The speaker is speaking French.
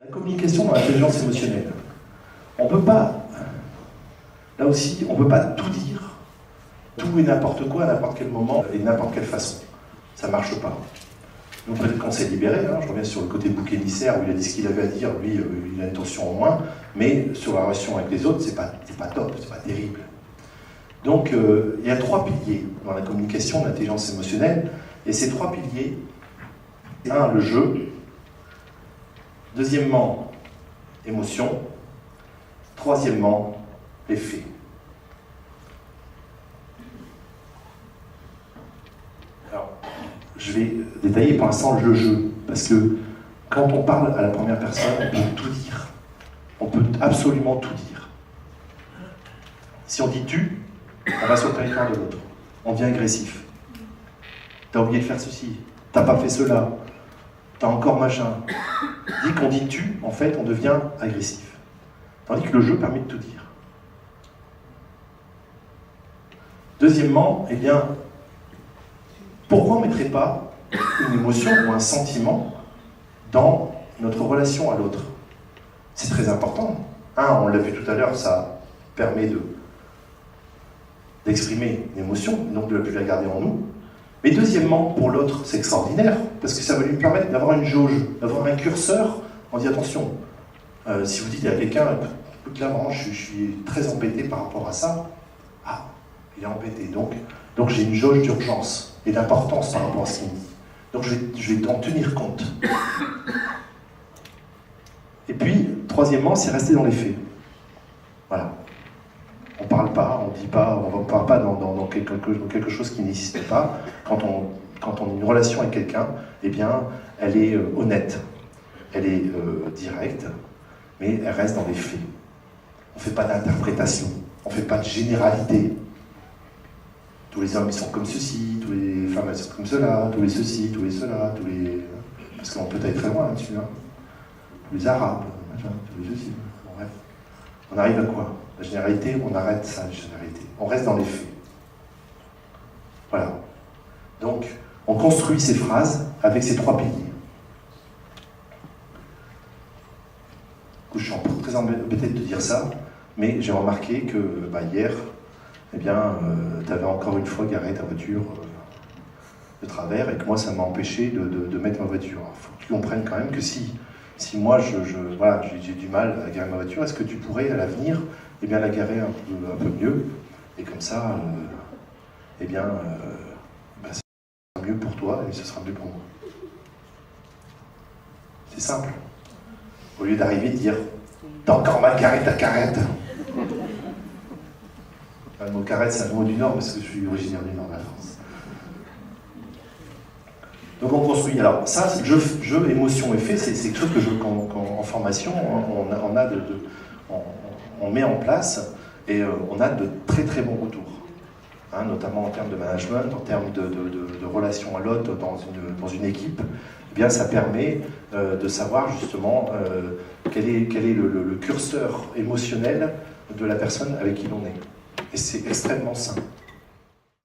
La communication dans l'intelligence émotionnelle. On peut pas, là aussi, on ne peut pas tout dire, tout et n'importe quoi à n'importe quel moment et de n'importe quelle façon. Ça ne marche pas. Donc peut-être qu'on s'est libéré, hein, je reviens sur le côté bouc émissaire où il a dit ce qu'il avait à dire, lui il a une tension en moins, mais sur la relation avec les autres, c'est pas top, c'est pas terrible. Donc il y a 3 piliers dans la communication de l'intelligence émotionnelle, et ces 3 piliers, 1, le jeu, deuxièmement, émotion, troisièmement, les faits. Alors, je vais détailler pour l'instant le jeu, parce que quand on parle à la première personne, on peut tout dire. On peut absolument tout dire. Si on dit tu, on va sur le territoire de l'autre. On devient agressif. T'as oublié de faire ceci, t'as pas fait cela, t'as encore machin. Dès qu'on dit tu, en fait, on devient agressif. Tandis que le jeu permet de tout dire. Deuxièmement, eh bien, pourquoi on ne mettrait pas une émotion ou un sentiment dans notre relation à l'autre? C'est très important. On l'a vu tout à l'heure, ça permet d'exprimer une émotion, donc de ne plus la garder en nous. Mais deuxièmement, pour l'autre, c'est extraordinaire, parce que ça va lui permettre d'avoir une jauge, d'avoir un curseur. On dit attention, si vous dites à quelqu'un, écoute là, vraiment, je suis très embêté par rapport à ça, il est embêté, donc j'ai une jauge d'urgence et d'importance par rapport à ce qu'il me dit. Donc je vais en tenir compte. Et puis, troisièmement, c'est rester dans les faits. Voilà. On ne parle pas, on ne dit pas, on ne parle pas dans quelque chose qui n'existe pas. Quand on a une relation avec quelqu'un, eh bien, elle est honnête, elle est directe, mais elle reste dans les faits. On ne fait pas d'interprétation, on ne fait pas de généralité. Tous les hommes ils sont comme ceci, tous les femmes elles sont comme cela, tous les ceci, tous les cela, tous les... Parce qu'on peut aller très loin là-dessus. Hein. Tous les arabes, tous les ceci. Bon, bref. On arrive à quoi? La généralité, on arrête ça, la généralité. On reste dans les faits. Voilà. Donc, on construit ces phrases avec ces 3 piliers. Je suis très embêté de te dire ça, mais j'ai remarqué que hier, eh bien, tu avais encore une fois garé ta voiture de travers, et que moi, ça m'a empêché de mettre ma voiture. Il faut que tu comprennes quand même que si moi, voilà, j'ai du mal à garer ma voiture, est-ce que tu pourrais, à l'avenir, eh bien, la garer un peu mieux, et comme ça, eh bien, ce sera mieux pour toi, et ce sera mieux pour moi. C'est simple. Au lieu d'arriver et de dire « T'as encore mal garé ta carrette !» Le mot carrette, c'est un mot du Nord, parce que je suis originaire du Nord de la France. Donc on construit. Alors ça, jeu, émotion, effet, c'est quelque chose que en formation, on met en place, et on a de très très bons retours. Notamment en termes de management, en termes de relation à l'autre dans une équipe. Eh bien, ça permet de savoir justement quel est le curseur émotionnel de la personne avec qui l'on est. Et c'est extrêmement simple.